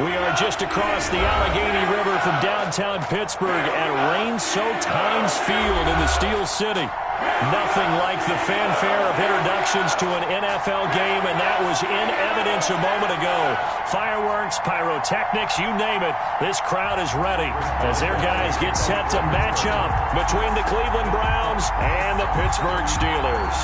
We are just across the Allegheny River from downtown Pittsburgh at rain-soaked Heinz Field in the Steel City. Nothing like the fanfare of introductions to an NFL game, and that was in evidence a moment ago. Fireworks, pyrotechnics, you name it, this crowd is ready as their guys get set to match up between the Cleveland Browns and the Pittsburgh Steelers.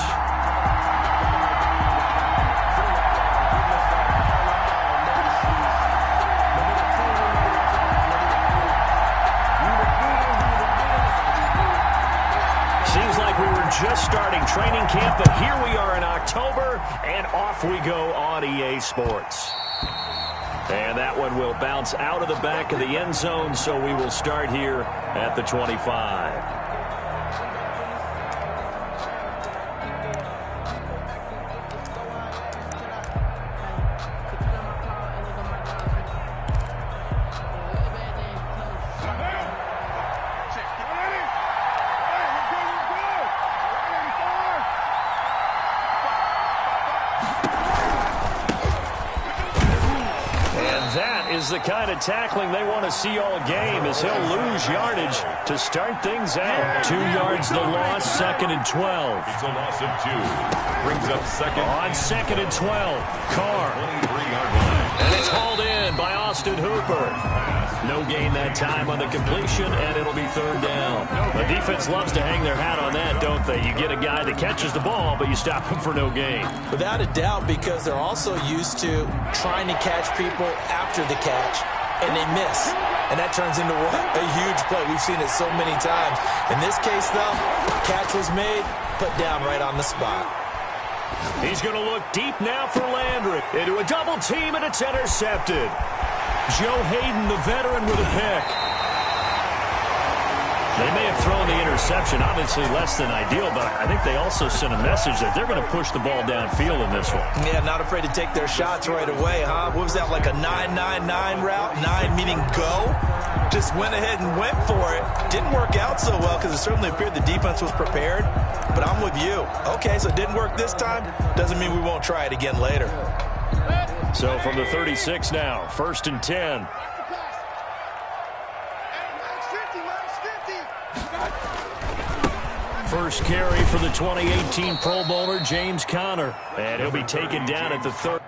Just starting training camp, but here we are in October, and off we go on EA Sports. And that one will bounce out of the back of the end zone, so we will start here at the 25. The kind of tackling they want to see all game as he'll lose yardage to start things out. 2 yards the loss, 2nd and 12. It's a loss of 2. Brings up second. On 2nd and 12, Carr. 23-yard line. And it's hauled in by Austin Hooper. No gain that time on the completion, and it'll be 3rd down. The defense loves to hang their hat on that, don't they? You get a guy that catches the ball, but you stop him for no gain. Without a doubt, because they're also used to trying to catch people after the catch, and they miss. And that turns into what? A huge play. We've seen it so many times. In this case, though, catch was made, put down right on the spot. He's going to look deep now for Landry. Into a double team, and it's intercepted. Joe Hayden, the veteran, with a pick. They may have thrown the interception, obviously less than ideal, but I think they also sent a message that they're going to push the ball downfield in this one. Yeah, not afraid to take their shots right away, huh? What was that, like a 9-9-9 route? 9 meaning go? Just went ahead and went for it. Didn't work out so well because it certainly appeared the defense was prepared, but I'm with you. Okay, so it didn't work this time. Doesn't mean we won't try it again later. So from the 36 now, 1st and 10. First carry for the 2018 Pro Bowler, James Conner. And he'll be taken down at the 3rd.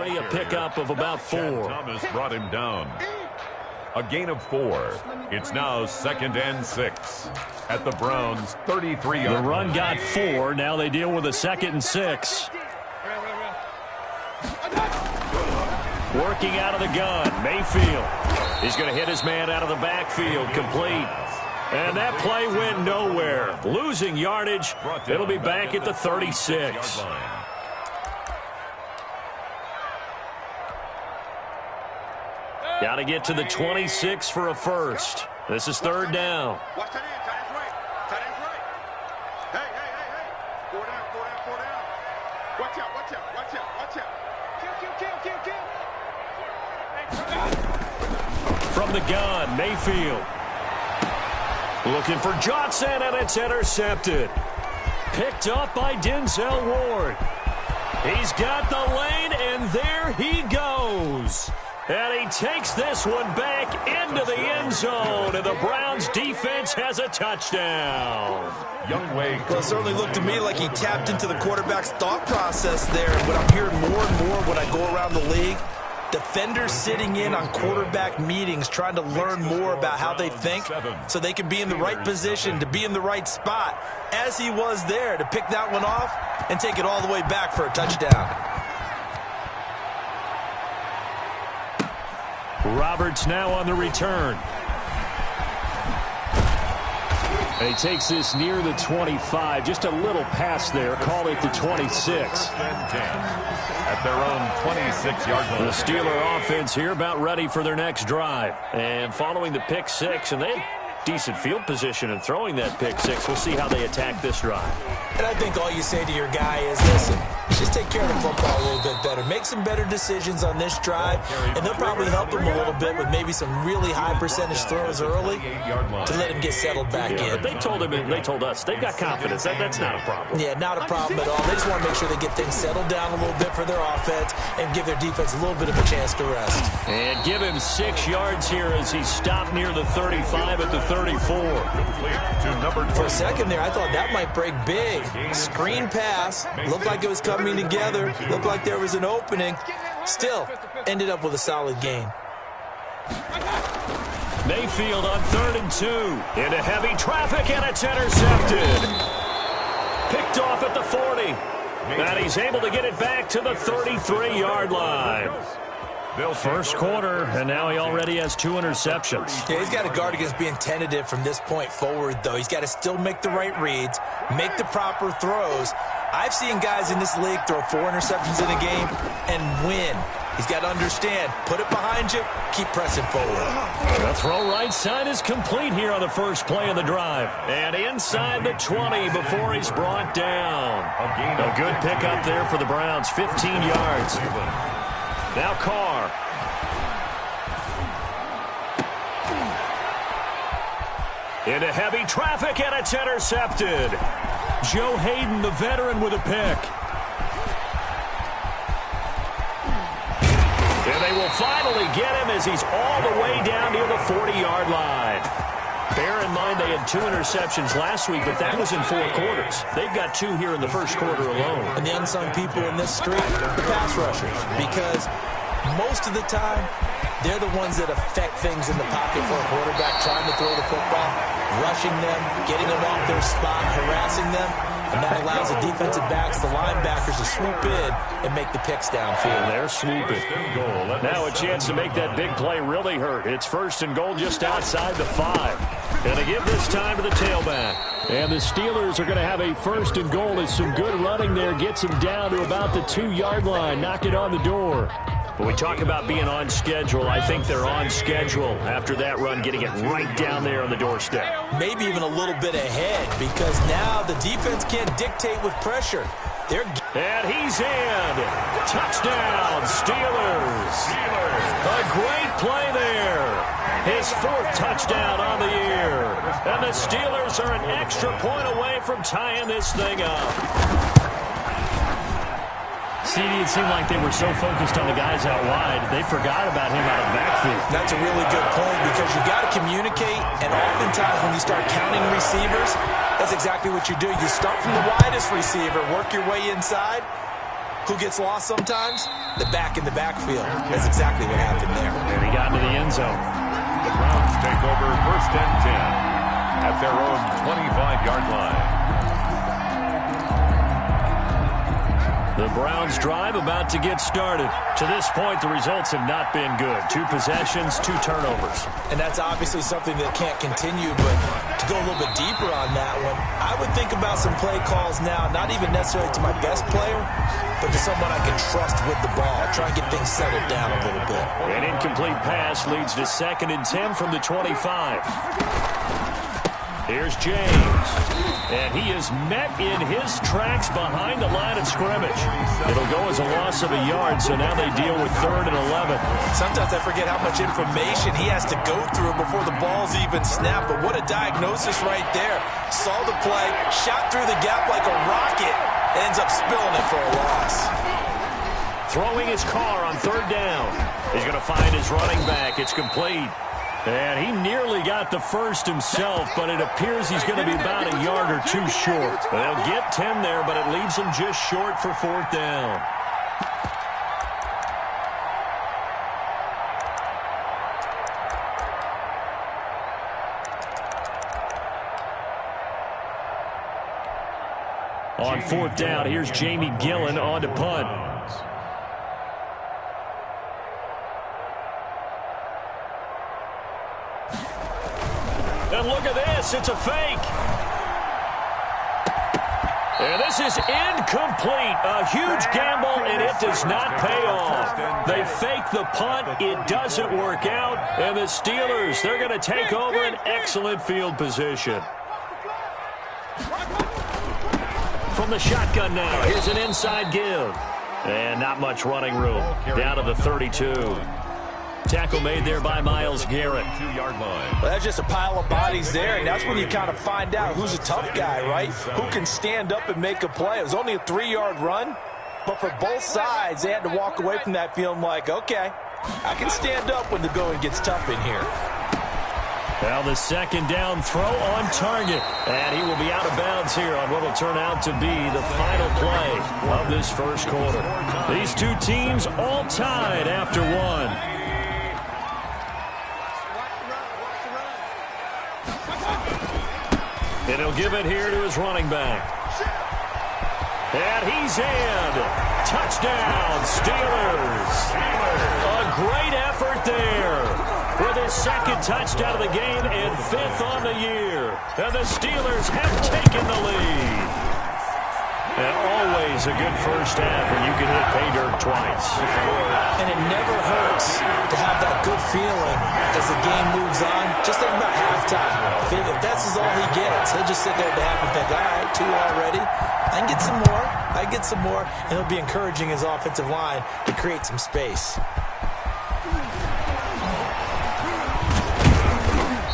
A pickup of about 4. Thomas brought him down. A gain of 4. It's now 2nd and 6 at the Browns' 33-yard. The run got 4. Now they deal with a 2nd and 6. Working out of the gun, Mayfield. He's going to hit his man out of the backfield, complete. And that play went nowhere. Losing yardage. It'll be back at the 36. Got to get to the 26 for a first. This is 3rd down. Watch that end. Tight end right. Tight end right. Hey. 4 down. Watch out. Kill. From the gun, Mayfield. Looking for Johnson, and it's intercepted. Picked up by Denzel Ward. He's got the lane, and there he goes. And he takes this one back into the end zone, and the Browns defense has a touchdown. Well, it certainly looked to me like he tapped into the quarterback's thought process there. What I'm hearing more and more when I go around the league, defenders sitting in on quarterback meetings trying to learn more about how they think so they can be in the right position, to be in the right spot, as he was there to pick that one off and take it all the way back for a touchdown. Roberts now on the return. And he takes this near the 25. Just a little pass there. Call it the 26. At their own 26-yard line. The Steeler offense here about ready for their next drive. And following the pick six, and they had decent field position in throwing that pick six. We'll see how they attack this drive. And I think all you say to your guy is, listen, just take care of the football a little bit better. Make some better decisions on this drive, and they'll probably help him a little bit with maybe some really high percentage throws early to let him get settled back in. But they told him, and they told us, they've got confidence. That's not a problem. Yeah, not a problem at all. They just want to make sure they get things settled down a little bit for their offense and give their defense a little bit of a chance to rest. And give him 6 yards here as he stopped near the 35 at the 34. For a second there, I thought that might break big. Screen pass. Looked like it was coming together. Looked like there was an opening. Still, ended up with a solid gain. Mayfield on 3rd and 2. Into heavy traffic, and it's intercepted. Picked off at the 40. And he's able to get it back to the 33-yard line. First quarter, and now he already has 2 interceptions. Yeah, he's got to guard against being tentative from this point forward, though. He's got to still make the right reads, make the proper throws. I've seen guys in this league throw 4 interceptions in a game and win. He's got to understand, put it behind you, keep pressing forward. The throw right side is complete here on the first play of the drive. And inside the 20 before he's brought down. A good pickup there for the Browns, 15 yards. Now Carr. Into heavy traffic, and it's intercepted. Joe Hayden, the veteran, with a pick. And they will finally get him as he's all the way down near the 40-yard line. Bear in mind they had 2 interceptions last week, but that was in 4 quarters. They've got 2 here in the first quarter alone. And the unsung people in this street, the pass rushers, because most of the time, they're the ones that affect things in the pocket for a quarterback, trying to throw the football, rushing them, getting them off their spot, harassing them, and that allows the defensive backs, the linebackers, to swoop in and make the picks downfield. And they're swooping. Now a chance to make that big play really hurt. It's 1st and goal just outside the 5. And they give this time to the tailback. And the Steelers are going to have a 1st and goal as some good running there gets them down to about the 2-yard line, knock it on the door. When we talk about being on schedule, I think they're on schedule after that run, getting it right down there on the doorstep. Maybe even a little bit ahead, because now the defense can't dictate with pressure. And he's in. Touchdown, Steelers. A great play there. His 4th touchdown on the year. And the Steelers are an extra point away from tying this thing up. CD, it seemed like they were so focused on the guys out wide, they forgot about him out of the backfield. That's a really good point, because you got to communicate, and oftentimes when you start counting receivers, that's exactly what you do. You start from the widest receiver, work your way inside. Who gets lost sometimes? The back in the backfield. That's exactly what happened there. And he got into the end zone. The Browns take over 1st and 10 at their own 25-yard line. The Browns drive about to get started. To this point, the results have not been good. 2 possessions, 2 turnovers. And that's obviously something that can't continue, but to go a little bit deeper on that one, I would think about some play calls now, not even necessarily to my best player, but to someone I can trust with the ball. Try and get things settled down a little bit. An incomplete pass leads to 2nd and 10 from the 25. Here's James. And he is met in his tracks behind the line of scrimmage. It'll go as a loss of a yard, so now they deal with 3rd and 11. Sometimes I forget how much information he has to go through before the ball's even snapped, but what a diagnosis right there. Saw the play, shot through the gap like a rocket, ends up spilling it for a loss. Throwing his car on 3rd down. He's going to find his running back. It's complete. And he nearly got the first himself, but it appears he's going to be about a yard or two short. They'll get 10 there, but it leaves him just short for 4th down. On 4th down, here's Jamie Gillen on to punt. And look at this, it's a fake. And this is incomplete. A huge gamble, and it does not pay off. They fake the punt, it doesn't work out, and the Steelers, they're going to take over an excellent field position. From the shotgun now, here's an inside give. And not much running room. Down to the 32. Tackle made there by Myles Garrett. 2-yard line. Well, that's just a pile of bodies there, and that's when you kind of find out who's a tough guy, right? Who can stand up and make a play. It was only a 3-yard run, but for both sides, they had to walk away from that feeling like, okay, I can stand up when the going gets tough in here. Now the 2nd down throw on target. And he will be out of bounds here on what will turn out to be the final play of this first quarter. These two teams all tied after one. And he'll give it here to his running back. And he's in. Touchdown, Steelers. A great effort there. With his 2nd touchdown of the game and 5th on the year. And the Steelers have taken the lead. And always a good first half when you can hit pay dirt twice. And it never hurts to have that good feeling as the game moves on. Just think about halftime. If that's all he gets, he'll just sit there at the half and think, all right, 2 already. I can get some more. I can get some more. And he'll be encouraging his offensive line to create some space.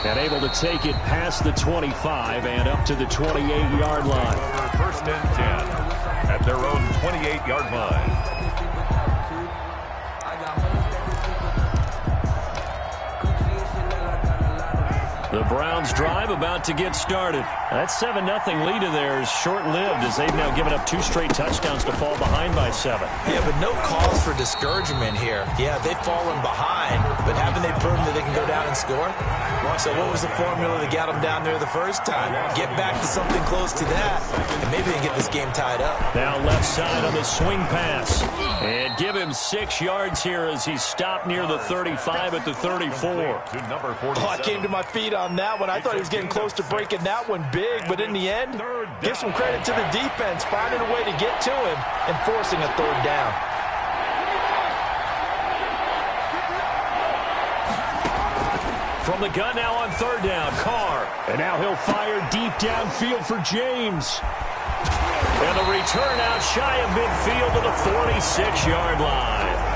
And able to take it past the 25 and up to the 28-yard line. 1st and 10 at their own 28-yard line. The Browns drive about to get started. That 7-0 lead of theirs short-lived as they've now given up 2 straight touchdowns to fall behind by 7. Yeah, but no cause for discouragement here. Yeah, they've fallen behind, but haven't they proven that they can go down and score? So what was the formula that got them down there the first time? Get back to something close to that, and maybe they can get this game tied up. Now left side on the swing pass. And give him 6 yards here as he stopped near the 35 at the 34. To number 47. Oh, I came to my feet on that one. I thought he was getting close to breaking that one big, but in the end, give some credit to the defense, finding a way to get to him and forcing a 3rd down. From the gun now on 3rd down, Carr. And now he'll fire deep downfield for James. And the return out shy of midfield to the 46-yard line.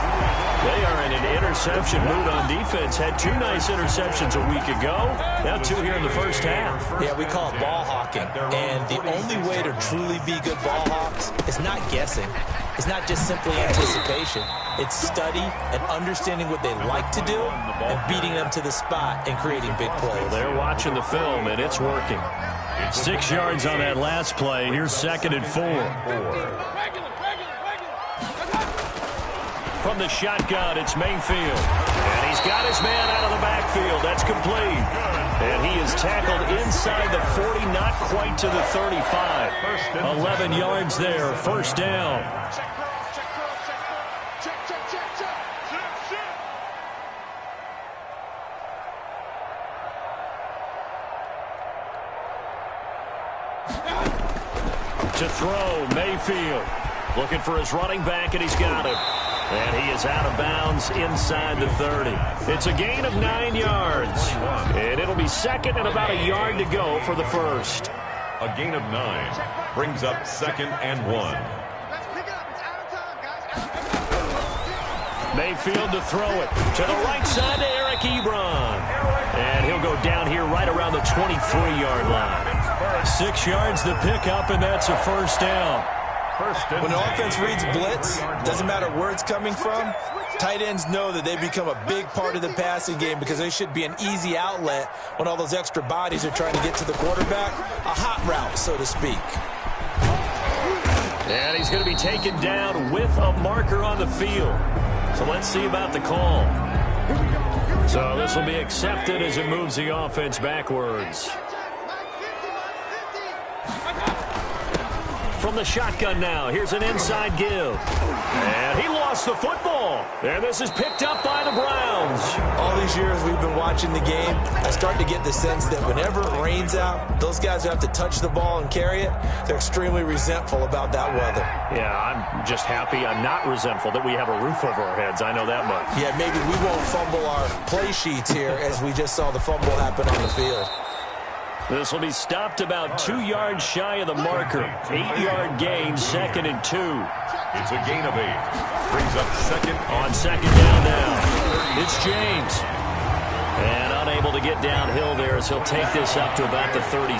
They are in an interception mood on defense. Had 2 nice interceptions a week ago. Now 2 here in the first half. Yeah, we call it ball hawking. And the only way to truly be good ball hawks is not guessing. It's not just simply anticipation. It's study and understanding what they like to do and beating them to the spot and creating big plays. Well, they're watching the film, and it's working. 6 yards on that last play. Here's 2nd and 4. From the shotgun, it's Mayfield. And he's got his man out of the backfield. That's complete. And he is tackled inside the 40, not quite to the 35. 11 yards there, 1st down. To throw, Mayfield. Looking for his running back, and he's got him. And he is out of bounds inside the 30. It's a gain of 9 yards. And it'll be 2nd and about a yard to go for the first. A gain of 9 brings up 2nd and 1. Mayfield to throw it. To the right side to Eric Ebron. And he'll go down here right around the 23-yard line. 6 yards the pickup, and that's a 1st down. When the offense reads blitz, doesn't matter where it's coming from, Tight ends know that they become a big part of the passing game because they should be an easy outlet when all those extra bodies are trying to get to the quarterback. A hot route, so to speak. And he's going to be taken down with a marker on the field. So let's see about the call. So this will be accepted as it moves the offense backwards. From the shotgun now, here's an inside give. And he lost the football. And this is picked up by the Browns. All these years we've been watching the game, I start to get the sense that whenever it rains out, those guys who have to touch the ball and carry it, they're extremely resentful about that weather. Yeah, I'm just happy I'm not resentful that we have a roof over our heads. I know that much. Yeah, maybe we won't fumble our play sheets here as we just saw the fumble happen on the field. This will be stopped about 2 yards shy of the marker. 8-yard gain, 2nd and 2. It's a gain of 8. Brings up second. On second down now. It's James. And unable to get downhill there as he'll take this up to about the 37.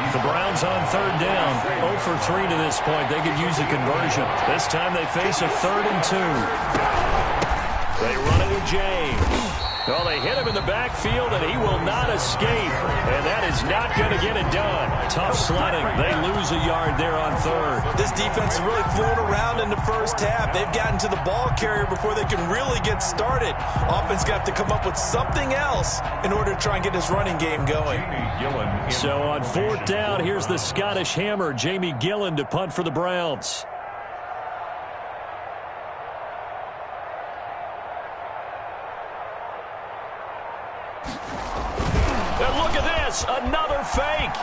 The Browns on third down. 0 for 3 to this point. They could use a conversion. This time they face a 3rd and 2. They run it with James. Well, they hit him in the backfield, and he will not escape. And that is not going to get it done. Tough sledding. They lose a yard there on third. This defense is really flown around in the first half. They've gotten to the ball carrier before they can really get started. Offense got to come up with something else in order to try and get his running game going. So on fourth down, here's the Scottish Hammer, Jamie Gillen, to punt for the Browns. Another fake.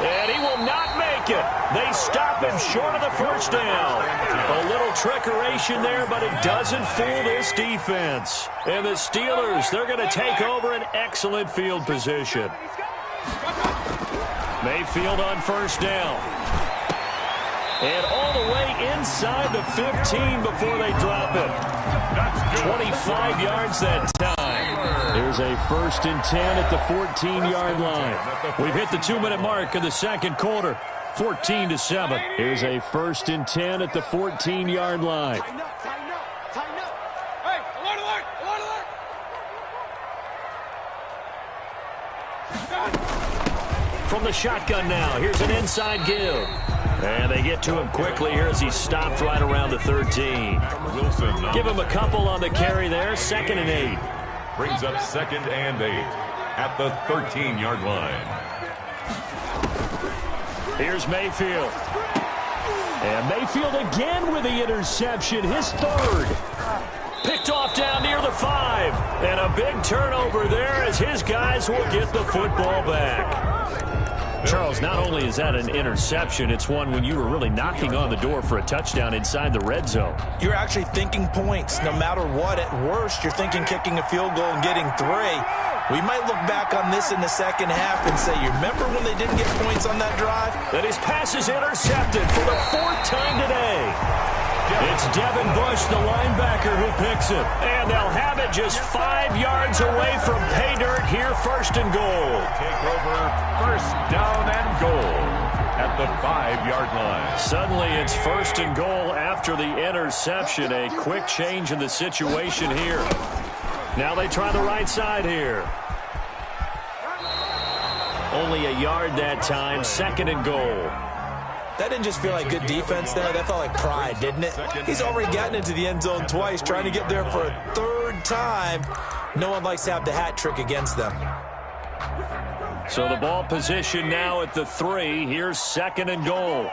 And he will not make it. They stop him short of the first down. A little trickeration there, but it doesn't fool this defense. And the Steelers, they're going to take over an excellent field position. Mayfield on first down. And all the way inside the 15 before they drop it. 25 yards that time. Here's a 1st and 10 at the 14-yard line. We've hit the 2-minute mark of the second quarter. 14-7. Here's a 1st and 10 at the 14-yard line. Tighten up. Hey, alert. From the shotgun now, here's an inside give. And they get to him quickly here as he's stopped right around the 13. Give him a couple on the carry there. 2nd and 8. Brings up 2nd and 8 at the 13-yard line. Here's Mayfield. And Mayfield again with the interception, his 3rd. Picked off down near the 5. And a big turnover there as his guys will get the football back. Charles, not only is that an interception, it's one when you were really knocking on the door for a touchdown inside the red zone. You're actually thinking points no matter what. At worst, you're thinking kicking a field goal and getting 3. We might look back on this in the second half and say, you remember when they didn't get points on that drive? That his pass is intercepted for the 4th time today. It's Devin Bush, the linebacker, who picks it. And they'll have it just 5 yards away from pay dirt here, 1st and goal. Take over 1st down and goal at the 5-yard line. Suddenly it's 1st and goal after the interception. A quick change in the situation here. Now they try the right side here. Only a yard that time, 2nd and goal. That didn't just feel like good defense there. That felt like pride, didn't it? He's already gotten into the end zone twice, trying to get there for a 3rd time. No one likes to have the hat trick against them. So the ball position now at the 3. Here's 2nd and goal.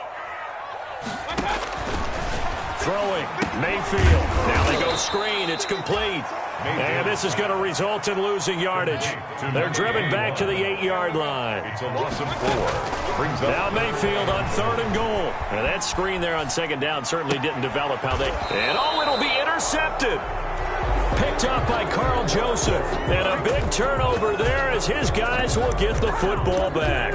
Throwing, Mayfield. Now they go screen. It's complete. And this is going to result in losing yardage. They're driven back to the 8-yard line. It's a loss of 4. Brings up now Mayfield on 3rd and goal. And that screen there on 2nd down certainly didn't develop how they... And it'll be intercepted. Picked up by Carl Joseph. And a big turnover there as his guys will get the football back.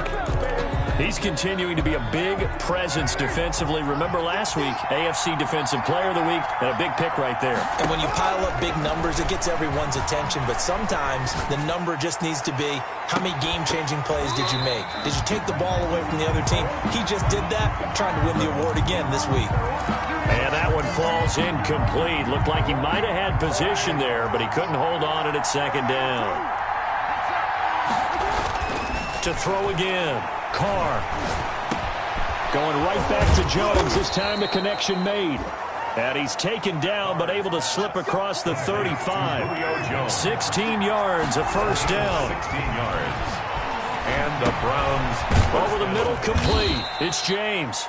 He's continuing to be a big presence defensively. Remember last week, AFC Defensive Player of the Week, and a big pick right there. And when you pile up big numbers, it gets everyone's attention. But sometimes the number just needs to be, how many game-changing plays did you make? Did you take the ball away from the other team? He just did that, trying to win the award again this week. And that one falls incomplete. Looked like he might have had position there, but he couldn't hold on it at second down. To throw again. Carr. Going right back to Jones. This time the connection made. And he's taken down, but able to slip across the 35. 16 yards, a first down. 16 yards. And the Browns over the middle, complete. It's James.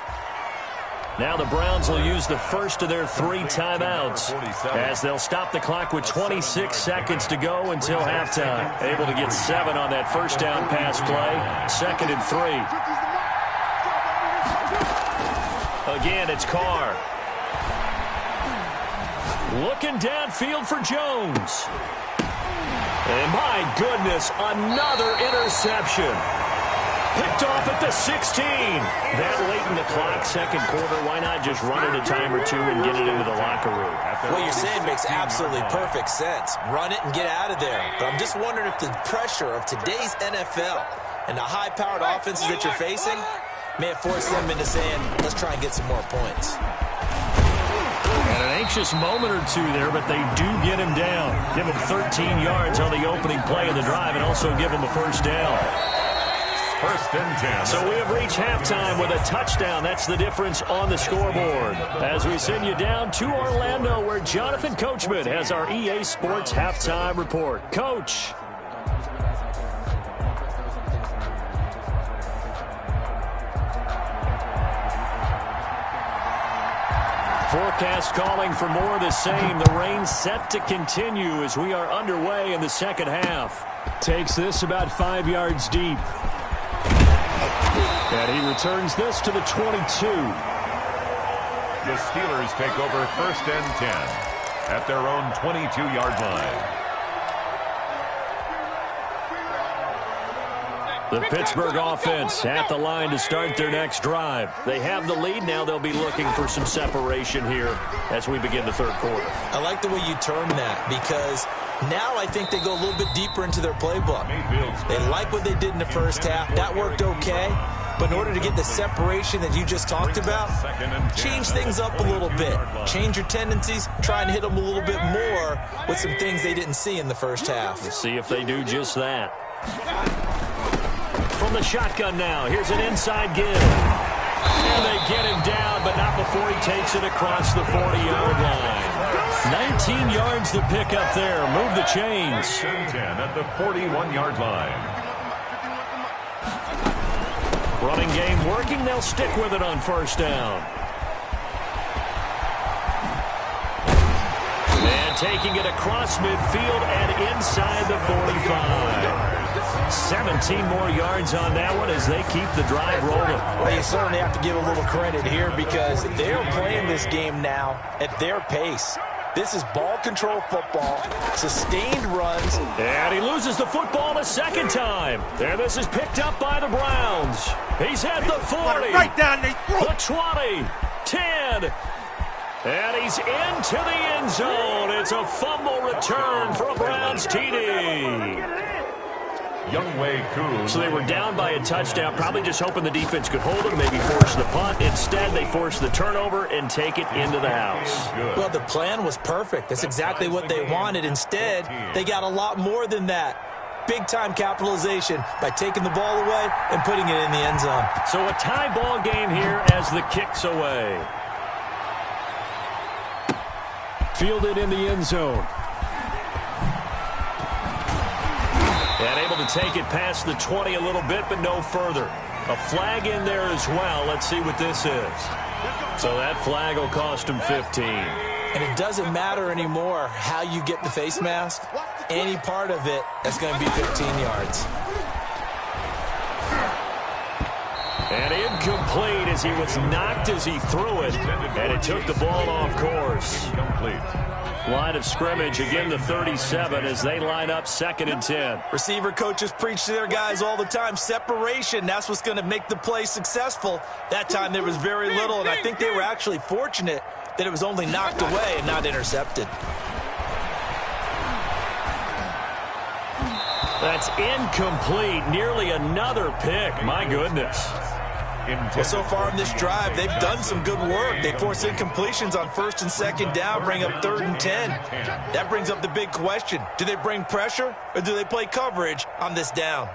Now the Browns will use the first of their 3 timeouts as they'll stop the clock with 26 seconds to go until halftime. Able to get 7 on that first down pass play. 2nd and 3. Again, it's Carr. Looking downfield for Jones. And my goodness, another interception. Picked off at the 16. That late in the clock, second quarter, why not just run it a time or two and get it into the locker room? What you're saying makes absolutely perfect sense. Run it and get out of there. But I'm just wondering if the pressure of today's NFL and the high-powered offenses that you're facing may have forced them into saying, let's try and get some more points. And an anxious moment or two there, but they do get him down. Give him 13 yards on the opening play of the drive and also give him a first down. 1st and 10. So we have reached halftime with a touchdown. That's the difference on the scoreboard. As we send you down to Orlando, where Jonathan Coachman has our EA Sports halftime report. Coach. Forecast calling for more of the same. The rain set to continue as we are underway in the second half. Takes this about 5 yards deep. And he returns this to the 22. The Steelers take over 1st and 10 at their own 22-yard line. The Pittsburgh offense at the line to start their next drive. They have the lead. Now they'll be looking for some separation here as we begin the third quarter. I like the way you term that because now I think they go a little bit deeper into their playbook. They like what they did in the first half. That worked okay. But in order to get the separation that you just talked about, change things up a little bit. Change your tendencies, try and hit them a little bit more with some things they didn't see in the first half. We'll see if they do just that. From the shotgun now, here's an inside give. And they get him down, but not before he takes it across the 40-yard line. 19 yards to pick up there. Move the chains. 10 at the 41-yard line. Running game working. They'll stick with it on first down. And taking it across midfield and inside the 45. 17 more yards on that one as they keep the drive rolling. Well, you certainly have to give a little credit here because they're playing this game now at their pace. This is ball control football, sustained runs. And he loses the football a second time. And this is picked up by the Browns. He's at the 40. Right down their throat. The 20. 10. And he's into the end zone. It's a fumble return for a Browns TD. Youngway Koo. So they were down by a touchdown, probably just hoping the defense could hold them, maybe force the punt. Instead, they force the turnover and take it into the house. Well, the plan was perfect. That's exactly what they wanted. Instead, they got a lot more than that. Big-time capitalization by taking the ball away and putting it in the end zone. So a tie ball game here as the kick's away. Fielded in the end zone. And able to take it past the 20 a little bit, but no further. A flag in there as well. Let's see what this is. So that flag will cost him 15. And it doesn't matter anymore how you get the face mask. Any part of it, that's going to be 15 yards. And incomplete as he was knocked as he threw it. And it took the ball off course. Incomplete. Line of scrimmage, again the 37 as they line up 2nd and 10. Receiver coaches preach to their guys all the time. Separation, that's what's going to make the play successful. That time there was very little, and I think they were actually fortunate that it was only knocked away and not intercepted. That's incomplete. Nearly another pick. My goodness. Well, so far in this drive, they've done some good work. They force incompletions on 1st and 2nd down, bring up 3rd and 10. That brings up the big question. Do they bring pressure or do they play coverage on this down?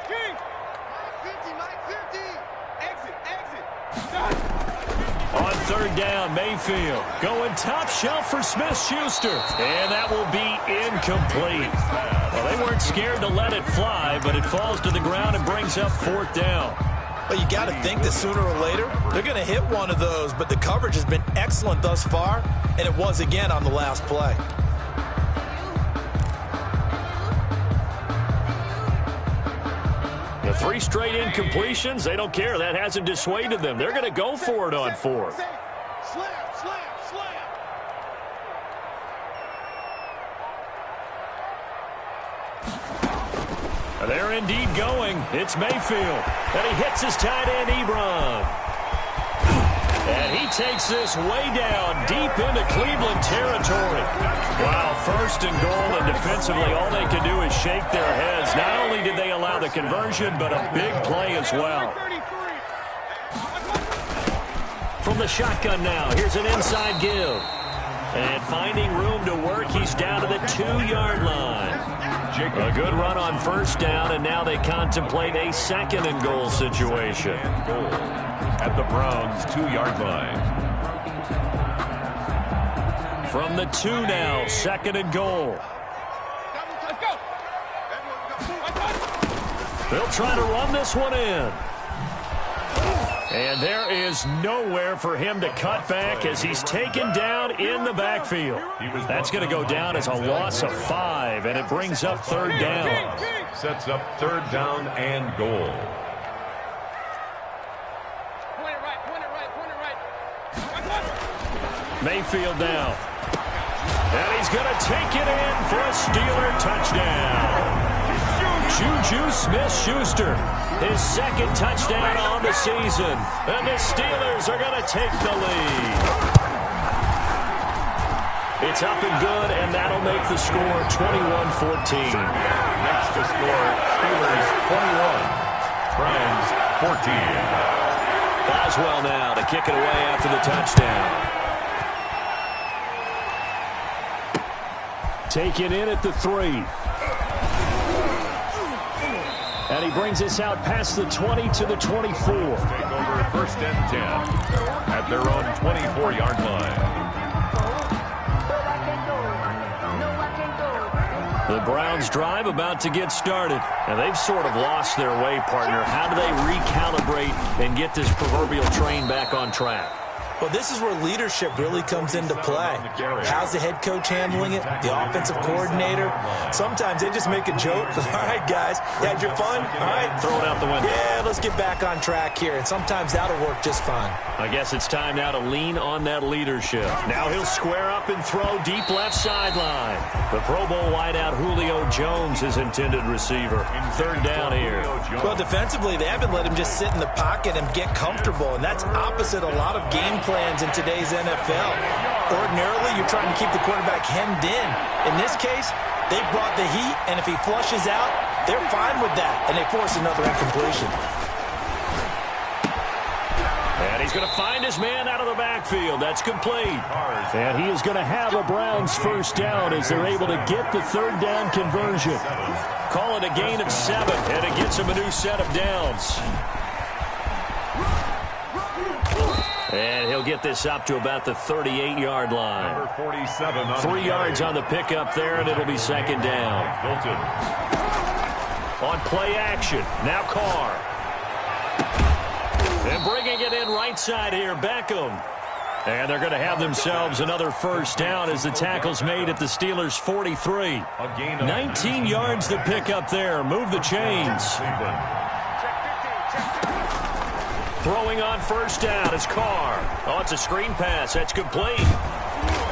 King. Mike 50. Exit. On 3rd down, Mayfield going top shelf for Smith-Schuster. And that will be incomplete. Well, they weren't scared to let it fly, but it falls to the ground and brings up 4th down. Well, you got to think that sooner or later, they're going to hit one of those, but the coverage has been excellent thus far, and it was again on the last play. The 3 straight incompletions, they don't care. That hasn't dissuaded them. They're going to go for it on 4th. Slam. They're indeed going. It's Mayfield. And he hits his tight end, Ebron. And he takes this way down deep into Cleveland territory. Wow, 1st and goal, and defensively all they can do is shake their heads. Not only did they allow the conversion, but a big play as well. From the shotgun now, here's an inside give. And finding room to work, he's down to the 2-yard line. A good run on 1st down, and now they contemplate a 2nd and goal situation. At the Browns' 2-yard line. From the 2 now, 2nd and goal. They'll try to run this one in. And there is nowhere for him to cut back as he's taken down in the backfield. That's going to go down as a loss of 5, and it brings up 3rd down. Sets up 3rd down and goal. Point it right. Mayfield now. And he's going to take it in for a Steeler touchdown. Juju Smith-Schuster, his 2nd touchdown on the season. And the Steelers are going to take the lead. It's up and good, and that'll make the score 21-14. Next to score, Steelers 21, Browns 14. Boswell now to kick it away after the touchdown. Taken in at the 3. And he brings us out past the 20 to the 24. Take over 1st and 10 at their own 24-yard line. The Browns drive about to get started. And they've sort of lost their way, partner. How do they recalibrate and get this proverbial train back on track? Well, this is where leadership really comes into play. How's the head coach handling it? The offensive coordinator? Sometimes they just make a joke. All right, guys, you had your fun? All right. Throw it out the window. Yeah, let's get back on track here. And sometimes that'll work just fine. I guess it's time now to lean on that leadership. Now he'll square up and throw deep left sideline. The Pro Bowl wideout Julio Jones is intended receiver. 3rd down here. Well, defensively, they haven't let him just sit in the pocket and get comfortable. And that's opposite a lot of game plans in today's NFL. Ordinarily, you're trying to keep the quarterback hemmed in. In this case, they brought the heat, and if he flushes out, they're fine with that, and they force another incompletion. And he's going to find his man out of the backfield. That's complete. And he is going to have a Browns 1st down as they're able to get the 3rd down conversion. Call it a gain of 7, and it gets him a new set of downs. And he'll get this up to about the 38-yard line. Number 47 on 3 yards on the pickup there, and it'll be 2nd down. Hilton. On play action, now Carr. And bringing it in right side here, Beckham. And they're going to have themselves another 1st down as the tackle's made at the Steelers' 43. 19 yards to pick up there. Move the chains. Throwing on 1st down is Carr. Oh, it's a screen pass. That's complete.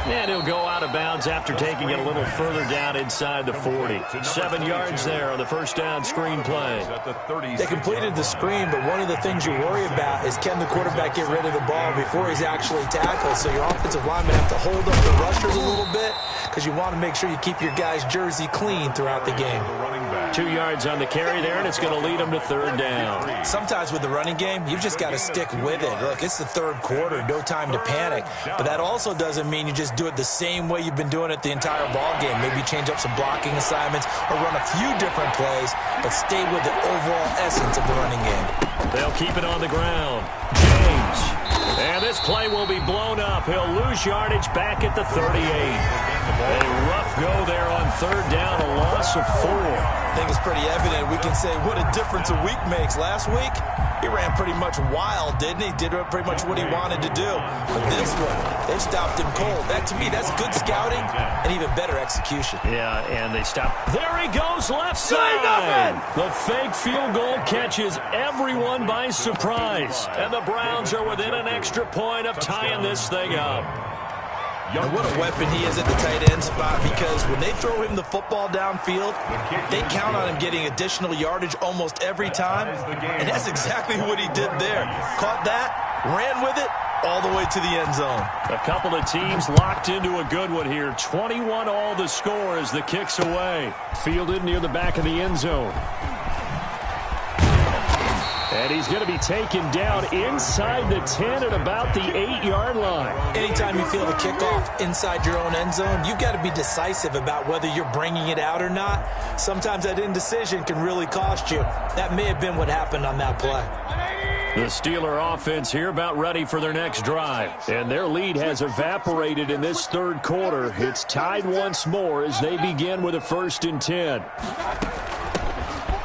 And he'll go out of bounds after taking it a little further down inside the 40. 7 yards there on the 1st down screen play. They completed the screen, but one of the things you worry about is can the quarterback get rid of the ball before he's actually tackled. So your offensive linemen have to hold up the rushers a little bit because you want to make sure you keep your guy's jersey clean throughout the game. The running back. 2 yards on the carry there, and it's going to lead them to third down. Sometimes with the running game, you've just got to stick with it. Look, it's the third quarter, no time to panic. But that also doesn't mean you just do it the same way you've been doing it the entire ball game. Maybe change up some blocking assignments or run a few different plays, but stay with the overall essence of the running game. They'll keep it on the ground. James. And this play will be blown up. He'll lose yardage back at the 38. A rough go there on third down, a loss of 4. I think it's pretty evident. We can say what a difference a week makes. Last week, he ran pretty much wild, didn't he? Did pretty much what he wanted to do. But this one, they stopped him cold. That, to me, that's good scouting and even better execution. Yeah, and they stopped. There he goes, left side. The fake field goal catches everyone by surprise. And the Browns are within an extra point of tying this thing up. And what a weapon he is at the tight end spot, because when they throw him the football downfield, they count on him getting additional yardage almost every time. And that's exactly what he did there. Caught that, ran with it, all the way to the end zone. A couple of teams locked into a good one here. 21 all the score as the kick's away. Fielded near the back of the end zone. And he's going to be taken down inside the 10 at about the 8-yard line. Anytime you feel the kickoff inside your own end zone, you've got to be decisive about whether you're bringing it out or not. Sometimes that indecision can really cost you. That may have been what happened on that play. The Steeler offense here about ready for their next drive. And their lead has evaporated in this third quarter. It's tied once more as they begin with a 1st and 10.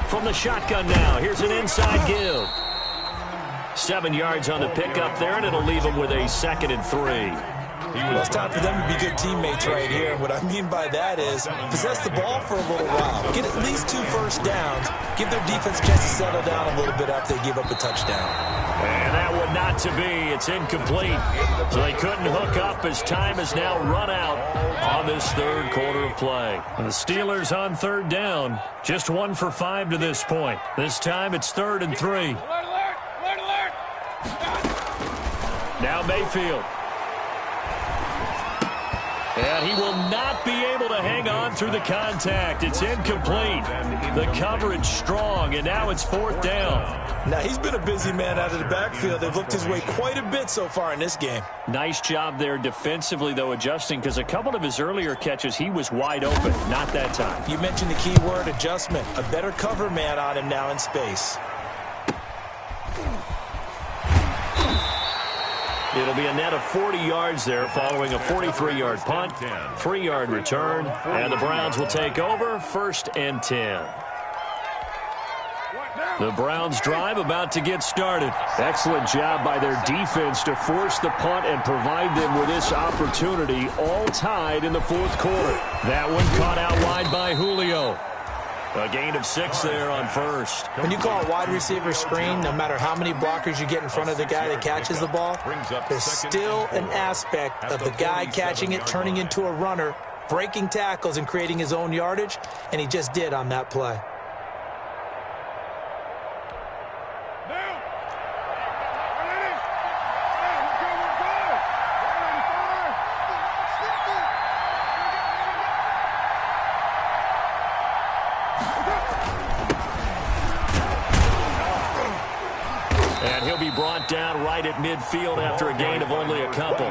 From the shotgun now, here's an inside give. 7 yards on the pickup there, and it'll leave them with a 2nd and 3. Well, it's time for them to be good teammates right here. And what I mean by that is possess the ball for a little while. Get at least 2 first downs. Give their defense a chance to settle down a little bit after they give up a touchdown. And that one not to be. It's incomplete. So they couldn't hook up as time has now run out on this third quarter of play. And the Steelers on third down. Just 1 for 5 to this point. This time it's 3rd and 3. Now Mayfield. And he will not be able to hang on through the contact. It's incomplete. The coverage strong, and now it's 4th down. Now, he's been a busy man out of the backfield. They've looked his way quite a bit so far in this game. Nice job there defensively, though, adjusting, because a couple of his earlier catches, he was wide open. Not that time. You mentioned the key word, adjustment. A better cover man on him now in space. It'll be a net of 40 yards there following a 43-yard punt, 3-yard return, and the Browns will take over 1st and 10. The Browns drive about to get started. Excellent job by their defense to force the punt and provide them with this opportunity, all tied in the 4th quarter. That one caught out wide by Julio. A gain of 6 there on 1st. When you call a wide receiver screen, no matter how many blockers you get in front of the guy that catches the ball, there's still an aspect of the guy catching it, turning into a runner, breaking tackles and creating his own yardage, and he just did on that play. Brought down right at midfield after a gain of only a couple.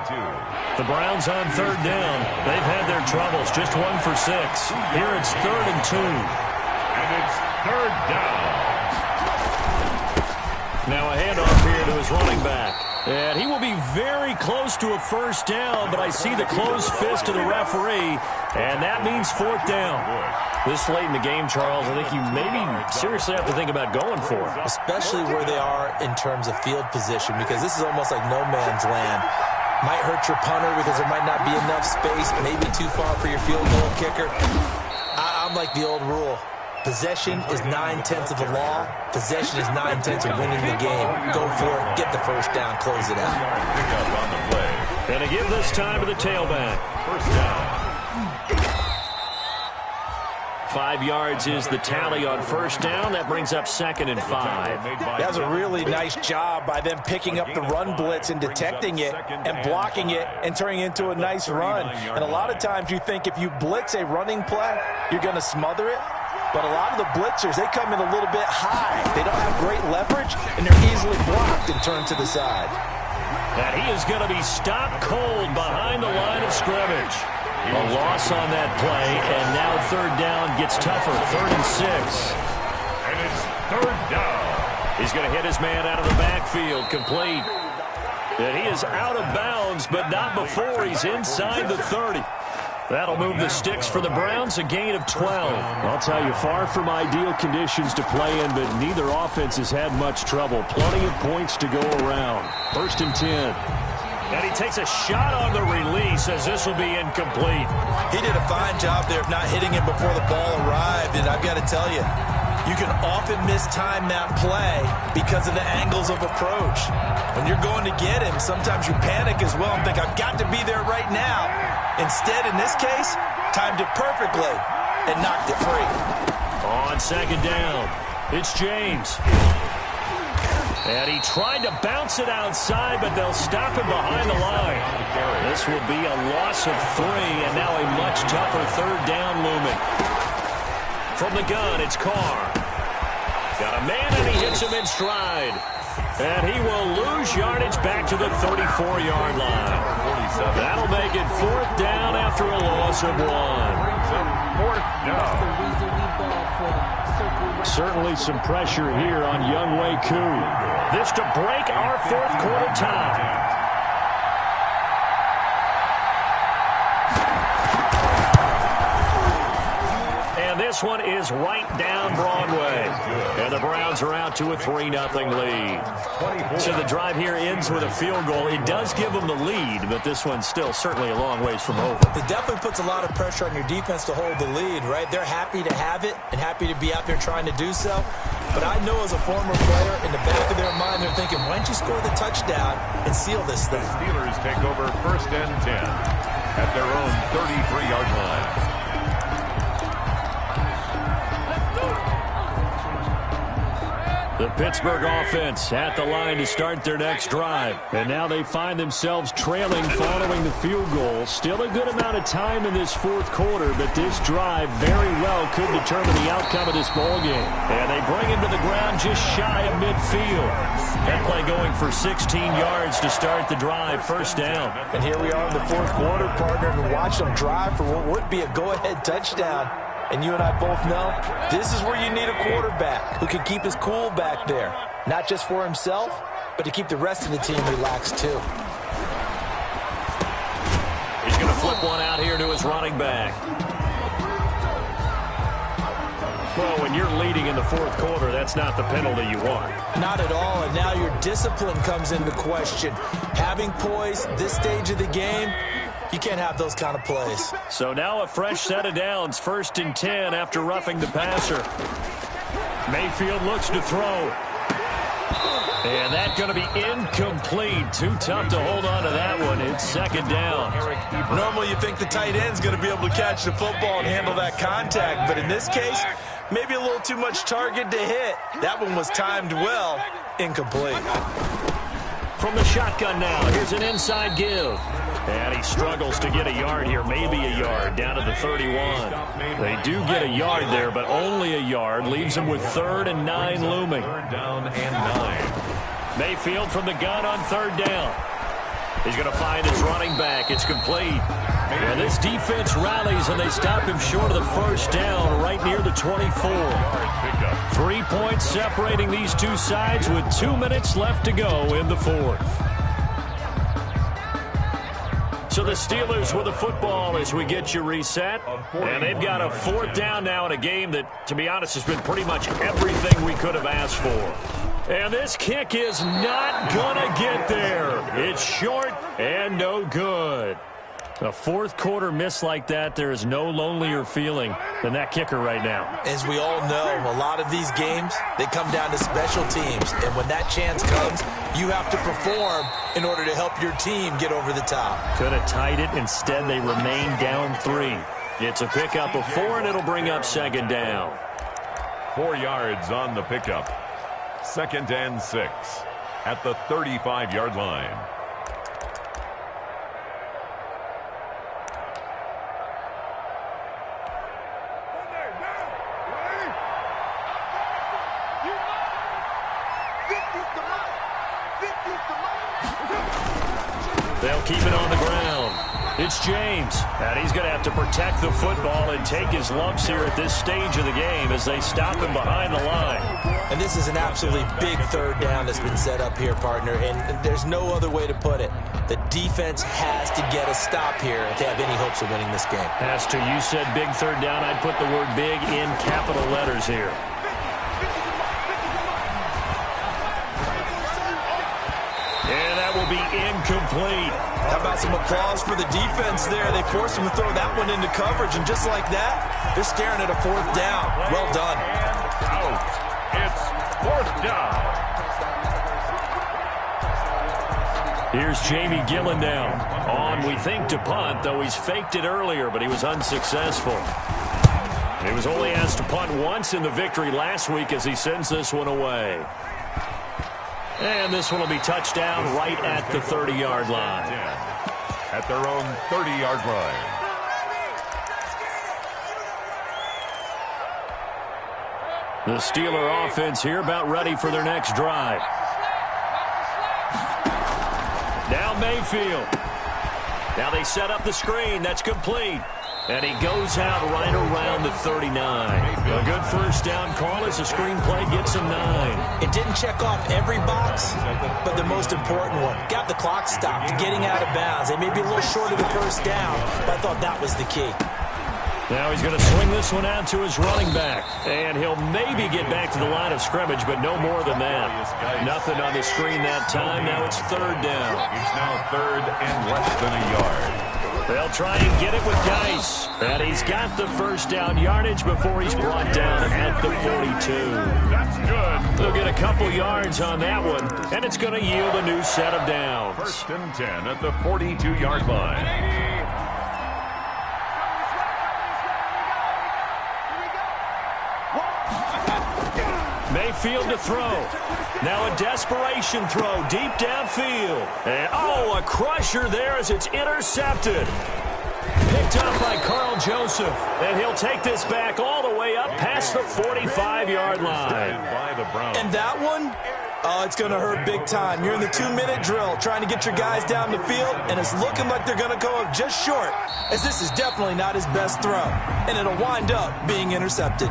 The Browns on third down. They've had their troubles. Just 1 for 6. Here it's 3rd and 2. And it's 3rd down. Now a handoff here to his running back. And he will be very close to a 1st down, but I see the closed fist of the referee, and that means 4th down. This late in the game, Charles, I think you maybe seriously have to think about going for it. Especially where they are in terms of field position, because this is almost like no man's land. Might hurt your punter because there might not be enough space, maybe too far for your field goal kicker. I'm like the old rule. Possession is 9/10 of the law. Possession is 9/10 of winning the game. Go for it. Get the 1st down. Close it out. And to give this time to the tailback. 1st down. 5 yards is the tally on 1st down. That brings up 2nd and 5. That was a really nice job by them picking up the run blitz and detecting it and blocking it and turning it into a nice run. And a lot of times you think if you blitz a running play, you're going to smother it. But a lot of the blitzers, they come in a little bit high. They don't have great leverage, and they're easily blocked and turned to the side. And he is going to be stopped cold behind the line of scrimmage. A loss on that play, and now third down gets tougher. 3rd and 6. And it's 3rd down. He's going to hit his man out of the backfield, complete. And he is out of bounds, but not before he's inside the 30. That'll move the sticks for the Browns, a gain of 12. I'll tell you, far from ideal conditions to play in, but neither offense has had much trouble. Plenty of points to go around. 1st and 10. And he takes a shot on the release as this will be incomplete. He did a fine job there of not hitting him before the ball arrived, and I've got to tell you, you can often mistime that play because of the angles of approach. When you're going to get him, sometimes you panic as well and think, I've got to be there right now. Instead, in this case, timed it perfectly and knocked it free. On 2nd down, it's James. And he tried to bounce it outside, but they'll stop him behind the line. This will be a loss of 3, and now a much tougher 3rd down looming. From the gun, it's Carr. Got a man, and he hits him in stride. And he will lose yardage back to the 34-yard line. That'll make it 4th down after a loss of 1. 4th down. Certainly some pressure here on Younghoe Koo. This to break our 4th quarter tie. This one is right down Broadway. And the Browns are out to a 3-0 lead. So the drive here ends with a field goal. It does give them the lead, but this one's still certainly a long ways from over. It definitely puts a lot of pressure on your defense to hold the lead, right? They're happy to have it and happy to be out there trying to do so. But I know as a former player, in the back of their mind, they're thinking, why don't you score the touchdown and seal this thing? The Steelers take over 1st and 10 at their own 33-yard line. The Pittsburgh offense at the line to start their next drive. And now they find themselves trailing following the field goal. Still a good amount of time in this 4th quarter, but this drive very well could determine the outcome of this ballgame. And they bring him to the ground just shy of midfield. That play going for 16 yards to start the drive. 1st down. And here we are in the 4th quarter, partner, and watch them drive for what would be a go-ahead touchdown. And you and I both know this is where you need a quarterback who can keep his cool back there. Not just for himself, but to keep the rest of the team relaxed too. He's going to flip one out here to his running back. Well, when you're leading in the 4th quarter, that's not the penalty you want. Not at all, and now your discipline comes into question. Having poise this stage of the game, you can't have those kind of plays. So now a fresh set of downs. 1st and 10 after roughing the passer. Mayfield looks to throw. And that's going to be incomplete. Too tough to hold on to that one. It's 2nd down. Normally you think the tight end's going to be able to catch the football and handle that contact. But in this case, maybe a little too much target to hit. That one was timed well. Incomplete. From the shotgun now, here's an inside give. And he struggles to get a yard here, maybe a yard, down to the 31. They do get a yard there, but only a yard. Leaves them with 3rd and 9 looming. 3rd down and 9. Mayfield from the gun on 3rd down. He's going to find his running back. It's complete. And this defense rallies, and they stop him short of the 1st down right near the 24. 3 points separating these two sides with 2 minutes left to go in the 4th. So the Steelers with the football as we get you reset. And they've got a 4th down now in a game that, to be honest, has been pretty much everything we could have asked for. And this kick is not going to get there. It's short and no good. A 4th quarter miss like that, there is no lonelier feeling than that kicker right now. As we all know, a lot of these games, they come down to special teams. And when that chance comes, you have to perform in order to help your team get over the top. Could have tied it. Instead, they remain down 3. It's a pickup of 4, and it'll bring up 2nd down. 4 yards on the pickup. 2nd and 6 at the 35-yard line. They'll keep it on the ground. It's James, and he's going to have to protect the football and take his lumps here at this stage of the game as they stop him behind the line. And this is an absolutely big third down that's been set up here, partner, and there's no other way to put it. The defense has to get a stop here if they have any hopes of winning this game. Has to. You said big third down. I'd put the word big in capital letters here. And that will be incomplete. How about some applause for the defense there? They forced him to throw that one into coverage, and just like that, they're staring at a fourth down. Well done. Out. It's fourth down. Here's Jamie Gillen down. On, we think, to punt, though he's faked it earlier, but he was unsuccessful. He was only asked to punt once in the victory last week as he sends this one away. And this one will be touched down right at the 30-yard line. At their own 30-yard line. The Steeler offense here about ready for their next drive. Now Mayfield. Now they set up the screen. That's complete. And he goes out right around the 39. A good first down call as the screenplay gets him 9. It didn't check off every box, but the most important one. Got the clock stopped, getting out of bounds. They may be a little short of the first down, but I thought that was the key. Now he's going to swing this one out to his running back. And he'll maybe get back to the line of scrimmage, but no more than that. Nothing on the screen that time. Now it's third down. It's now third and less than a yard. They'll try and get it with Geis. And he's got the first down yardage before he's brought down at the 42. That's good. They'll get a couple yards on that one, and it's going to yield a new set of downs. First and 10 at the 42-yard line. Mayfield to throw. Now a desperation throw deep downfield. And, a crusher there as it's intercepted. Picked up by Carl Joseph. And he'll take this back all the way up past the 45-yard line. And that one, it's going to hurt big time. You're in the 2-minute drill trying to get your guys down the field, and it's looking like they're going to go up just short, as this is definitely not his best throw. And it'll wind up being intercepted.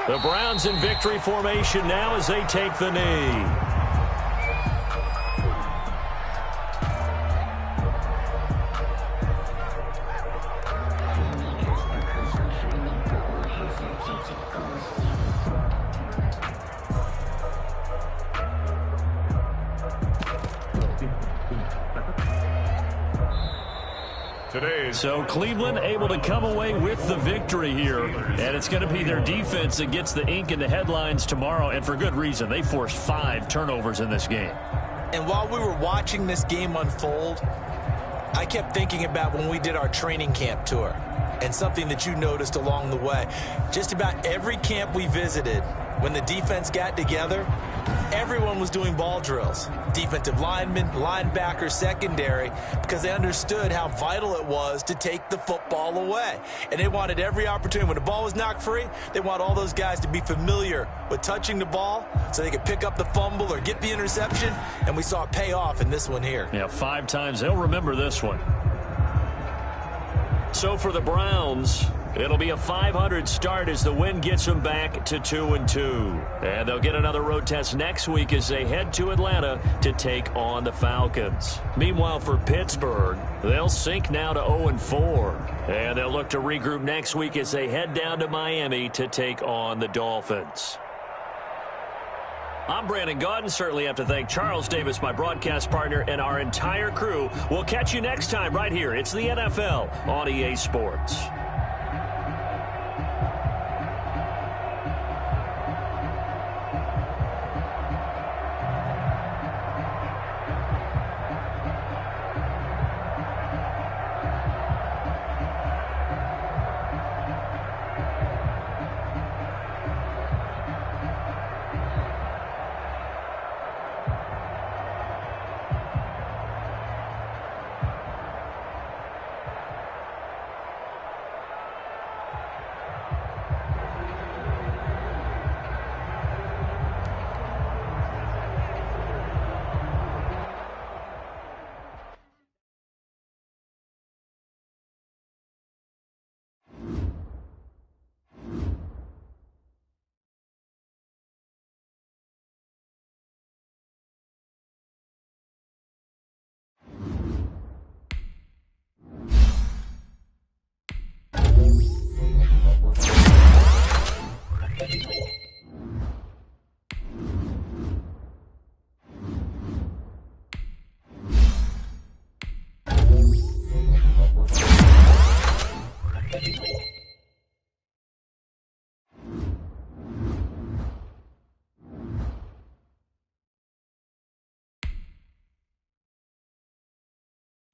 The Browns in victory formation now as they take the knee. So Cleveland able to come away with the victory here, and it's going to be their defense that gets the ink in the headlines tomorrow, and for good reason. They forced 5 turnovers in this game. And while we were watching this game unfold, I kept thinking about when we did our training camp tour and something that you noticed along the way. Just about every camp we visited, when the defense got together, everyone was doing ball drills. Defensive linemen, linebackers, secondary, because they understood how vital it was to take the football away. And they wanted every opportunity. When the ball was knocked free, they want all those guys to be familiar with touching the ball so they could pick up the fumble or get the interception. And we saw it pay off in this one here. Yeah, 5 times. They'll remember this one. So for the Browns, it'll be a .500 start as the win gets them back to 2-2. And they'll get another road test next week as they head to Atlanta to take on the Falcons. Meanwhile, for Pittsburgh, they'll sink now to 0-4. And they'll look to regroup next week as they head down to Miami to take on the Dolphins. I'm Brandon Gaudin. Certainly have to thank Charles Davis, my broadcast partner, and our entire crew. We'll catch you next time right here. It's the NFL on EA Sports.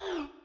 Hey!